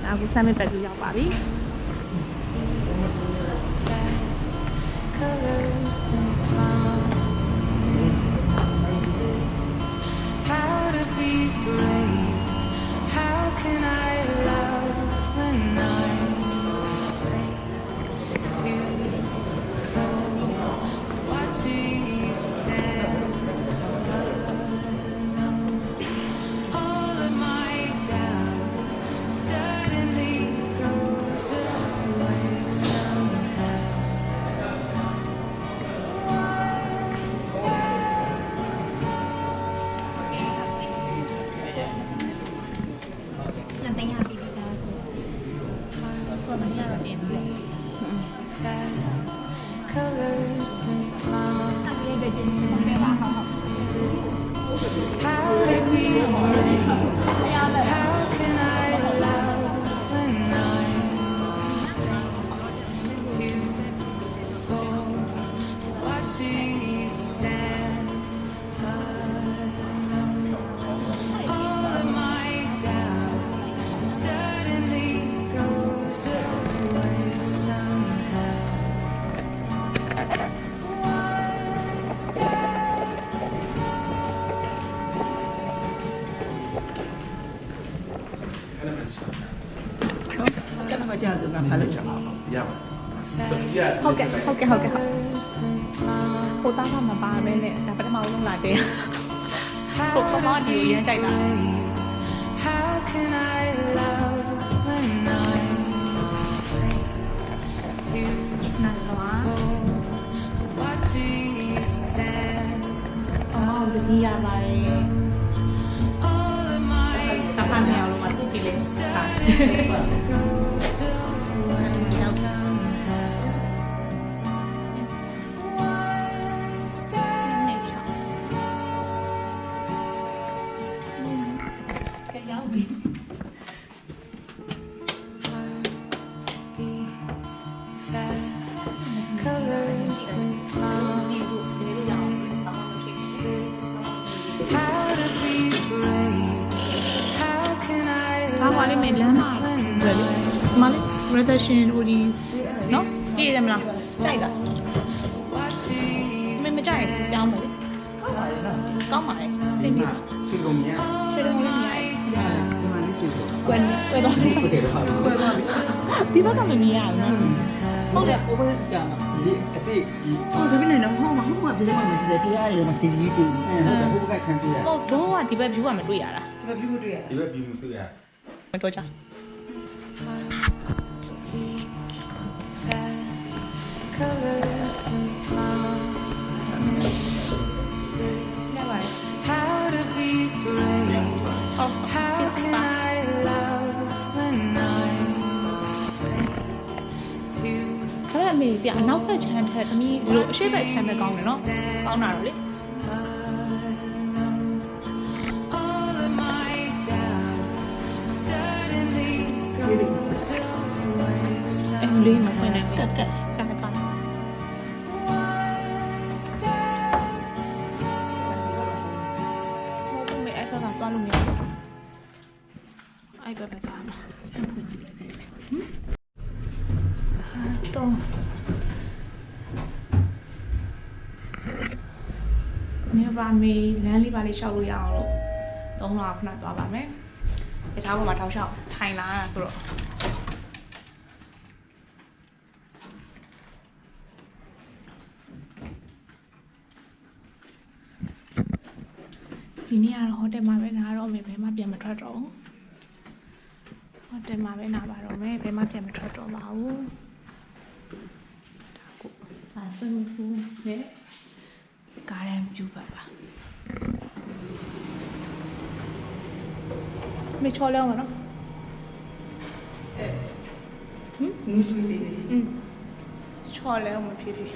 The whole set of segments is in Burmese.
အခု summit ပတ်ပြီးရောက်ပါပြီ How to be brave? How can I love when I'm afraid to fall? Watching you stand alone. All of my doubt suddenly goes away somehow. One step. နှစ်သိန်းရပြီးပြီသားဆိုတော့မရတော့တင်ပြီ Colors and promise. အဲ့ဒီတဲ့တင်နေပါဟုတ် How to be brave? How can I love when I'm afraid to fall? Watching you stand alone. All of my doubt suddenly goes away somehow. One step. ကနမကြဆိုကဖားလို့ချင်ပါဘူး ရပါ ဟုတ်ကဲ့ဟုတ်ဟိုသားကမပါမဲနဲ့ဒါပထမဆုံးလာတယ်ဟိုကမဒီကိုရမ်းကြိုက်တာ How can I love when I'm afraid to နိုင်တော့ fall? Watching you stand အော်ဒီရပါတယ် all of my စကားမရလို့မတိလေးစာ suddenly goes away somehow. One step. နေချောင်းကဲရောက်ပြီ Beats fast. Colors and promise. ဒီကိုဒီလိုရောက်အောင်ဘာမှမရှိဘူး How to be brave? How can I ဘာမှ love လည်းမလမ်းမှာ when ဘယ်လိုမလေး retention ဟိုဒီနော်ကြည့်ရမလားကြိုက်လား watching you မကြိုက်ဘူးကြောင်းမယ်ကောင်းပါလေသိပြီ ချီကုန်မြတ် ဖေးလုံးလေးမြင် ဒီမှာလေးချီကုန် ကွယ်တော်တော်လေး ဟုတ်တယ်တော့ဘယ်ပါလဲ ဒီဘက်ကမမြင်ရဘူးနော် ဟုတ်တယ်ဘယ်ကြာဒီအစိဟိုဒီနေ့တော့ဟောမှာဟောမှာဒီမှာမကြည့်တယ်တရားရမှာစီကြီးကိုဟုတ်တယ်ဘုကချမ်းပြရ ဟုတ်တော့ကဒီဘက် view ကမတွေ့ရတာ ဒီဘက်ပြီးမတွေ့ရ ဒီဘက်ပြီးမတွေ့ရ မတော်ချ colors and promises. ရပါတယ် How to be brave? ဟုတ် How ဒီ can ပါ I love when I'm afraid to ခရမေပြအနောက်ဘက်ချမ်းထက်သမီးဒီလိုအရှိတ်ဘက်ချမ်းပဲကောင်းတယ်နော်ကောင်းတာတော့လေ all of my doubt suddenly goes away အဲ့လိုလေးမဖွင့်နိုင်ဘူးကက်ကက်ကက်ပါ one step. ဟုတ်ကဲ့အဲ့ဘက်ကသွားလို့မရဘူးအဲ့ဘက်ကသွားမှာတော့နေပါမေးလမ်းလေးပါလေးရှောက်လို့ရအောင်လို့သုံးတော့ခဏသွားပါမယ်။ဒီထားပေါ်မှာထောက်လျှောက်ထိုင်လာတာဆိုတော့ဒီနေ့ကတော့ဟိုတယ်မှာပဲနားတော့မယ်ဘယ်မှပြန်မထွက်တော့ဘူး။ဟိုတယ်မှာပဲနားပါတော့မယ်ဘယ်မှပြန်မထွက်တော့ပါဘူး။ဒါဆွေးနွေးဖို့နဲ့ကားရန်ပြူပါပါမေချော်လဲအောင်နော် နူးဆွေးလေး ချော်လဲအောင်မဖြစ်ဖြစ်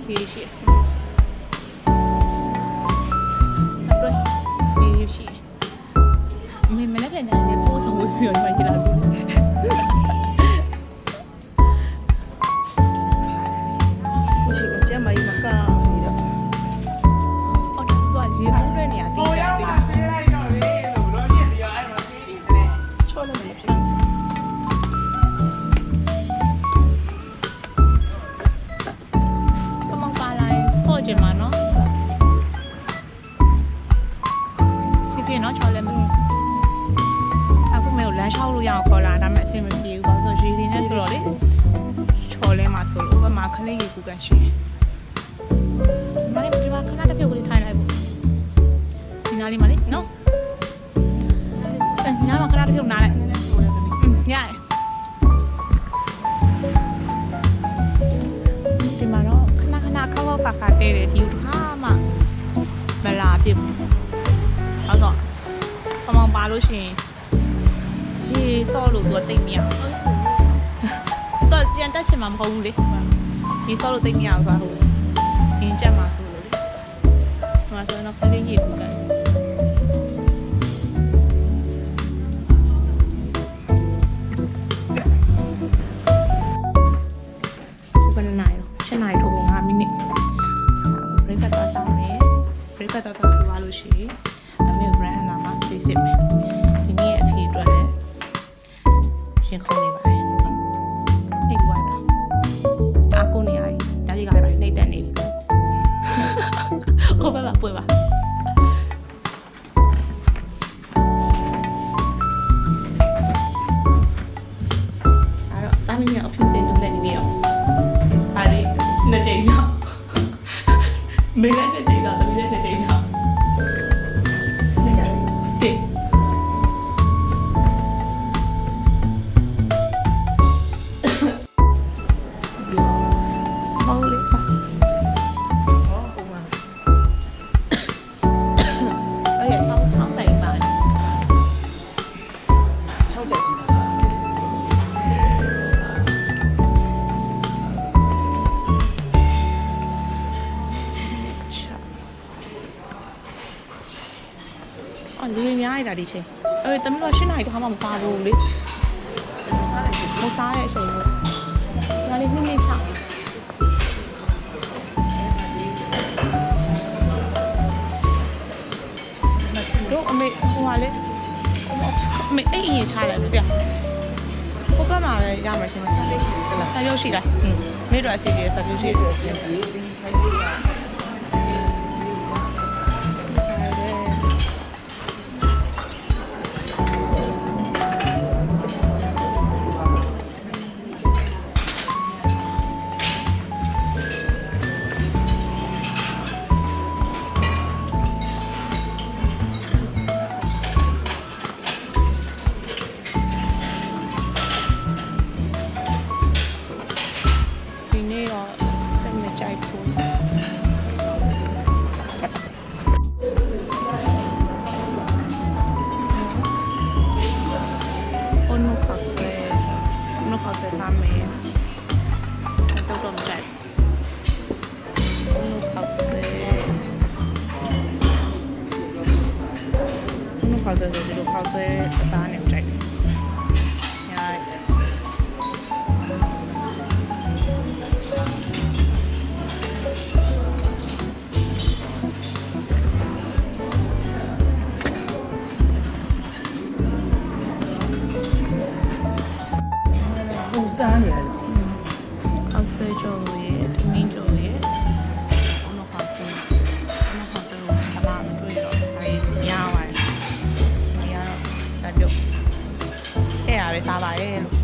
ရေရှိတယ်ရေရှိမင်းမလည်းကနေလေကိုယ်ဆောင်ပြီးတော့မှရလာဘူးရှိမကျမကြီးမကပြီးတော့ အော်သူကရေဘူးတဲ့နေရာသိတယ်ပြီးတော့ ချောလို့မဖြစ် ပမောင်ပါလိုက်ဆော့ကြမှာနော်ဖြစ်ဖြစ်နော်ချော်လည်းမအခုမေကိုလမ်းလျှောက်လို့ရအောင်ခေါ်လာဒါပေမဲ့အဆင်မပြေဘူးဘာလို့ဆိုရေရင်းနဲ့ဆိုတော့လေချော်လဲမှာဆိုလို့ဘက်မှာခလေးရေကူကန်ရှိတယ်မလေးဒီမှာခဏတစ်ပြုတ်ကလေးထိုင်လိုက်ဖို့ဒီနားလေးမလေးနော်ဒီနားမှာခဏတစ်ပြုတ်နားလိုက်ရတယ်ဒီမှာတော့ခဏခဏခောက်ခါတဲတယ်ဒီတစ်ခါမှမလာပြစ်ဘူးဟုတ်တော့ပမောင်ပါလို့ရှိရင်ဒီဆော့လို့သူကတိတ်မရဘူးတော့ပြန်တက်ချင်မှာမဟုတ်ဘူးလေဒီဆော့လို့တိတ်မရဘူးဆိုတာဟိုရင်းချက်မှာဆိုလို့လေဟိုဆိုတော့ခလေးရေကူကန်ဘယ်နိုင်တော့7နိုင်ထိုး5မိနစ်အခု break တော့ဆောင်းနေ break တော့ပြောလို့ရှိရင်အမေ brand နာမှာသိစစ်မယ်ဒီနေ့အဖေအတွက်လည်းရှင်ခုံနေပါတယ်သိပြီးသွားတာအာကိုနေရည်ဒါကြီးကလည်းနေတက်နေတယ်ဟုတ်ပါပါပွေပါအဲ့တော့တာမင်းကအဖြစ်စင်လုပ်နေနေရောအားလေးနှစ်ချိန်ရောက်မင်းလည်းနှစ်ချိန်တော့တမီးလည်းနှစ်ချိန်ရောက်နေကြတယ် မဟုတ်လေပါအဲ့ရဆောင်းတိုင်ပါ 6ကြိုက်ကြည့်တာ အော်လူတွေများရတာဒီချိန်အဲ့တမီးတို့8နာရီတခါမှမစားဘူးလေမစားတဲ့အချိန်ကိုဒါလေးမိချတို့အမေဟိုပါလေအမေအိမ်ရင်ချလိုက်လို့ပြဟိုဘက်မှာလည်းရမှာရှင်မဆက်လေးရှိတယ်လားဆက်ရုပ်ရှိလားမိတို့အစီအပြေဆက်ရုပ်ရှိတယ်ပြင်ပြီးထိုင်ပြီးရ ဒီနေ့တော့တိတ်မကြိုက်ဘူးအနုခါဆဲစားမယ်ဆက်တော့မကြိုက်အနုခါဆဲဆိုဒီလိုခါဆဲအသားနဲ့ကြိုက်ရိုက်ဟိုစားနေရတယ် ข้าวเส้นကြော်ရယ်သမင်းကြော်ရယ်အနောက်ข้าวเส้นကိုခဏမတွေ့တော့ဒါကြီးများပါတယ်ဒီကတော့စပြုတ်တဲ့ရပဲစားပါရဲ့လို့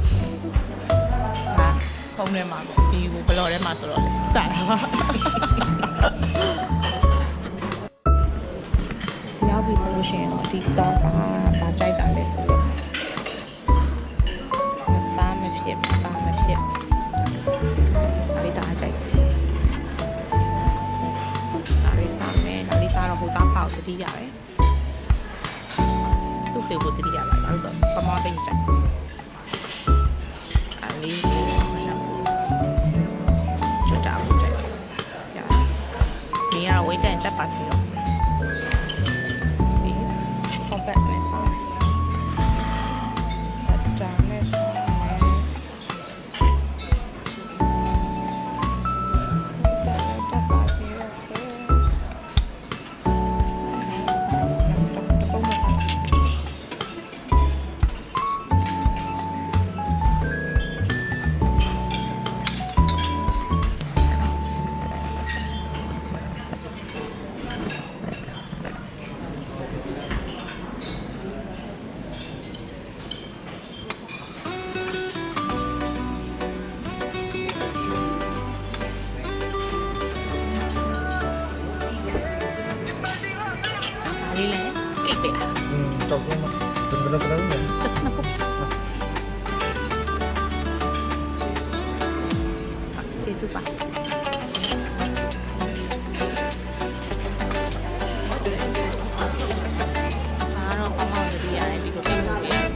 ဒါခုံးထဲမှာပေါ့ဒီဘလော့ထဲမှာဆိုတော့လေစားတာပါရောက်ပြီဆိုလို့ရှိရင်တော့ဒီတော့ဗာကြိုက်တာလဲဆိုတော့မစားမဖြစ်ပါမဖြစ်ဒါကြိုက်ဒါလေးစားမယ်ဒါလေးစားတော့ဟိုသားဖောက်သတိရတယ်သူ့ဖေကိုသတိရပါလားဆိုတော့ပမောတိတ်ကြိုက်အလေးကျွတ်တာကိုကြိုက်ရ နေရတော့ဝိတ်တန်တက်ပါစီတော့ဒီကောက်ပတ်နဲ့စားတာနဲ့စားတက်ပါစီတော့လေးလည်းကိတ်တယ် တော့ဘယ်လိုလဲ တက်နှစ်ခုကျေးဇူးပါအားတော့အမောင်တို့ရတယ်ဒီလိုပြင်လို့ရတယ်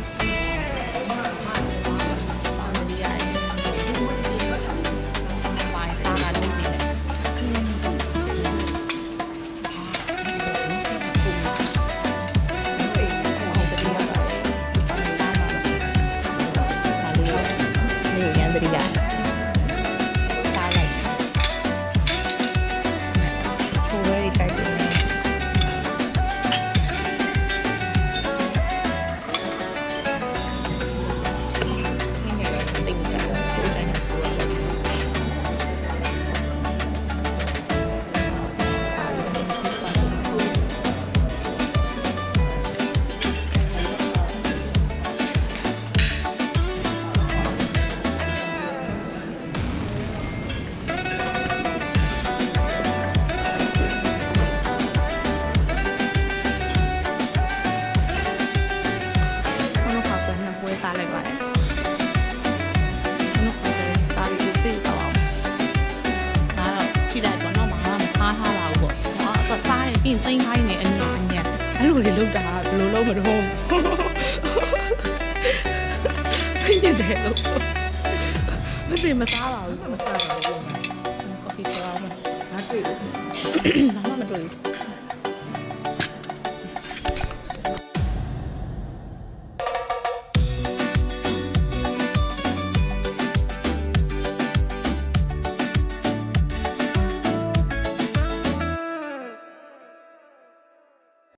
စားလိုက်ပါတယ်စားပြီးစိတ်တော့ဒါတော့ကြည့်လိုက်တော့တော့မထားထားလာဘူးပေါ့ဟာစားရင်ပြင်သိမ်းခိုင်းနေအညာအညာအဲ့လိုတွေလောက်တာဘယ်လိုလုပ်မတော့စိတ်ရတယ်လို့မသိမစားပါဘူး မစားဘူး ကော်ဖီစားအောင် ငါတွေ့တယ် ဘာမှမတွေ့ဘူး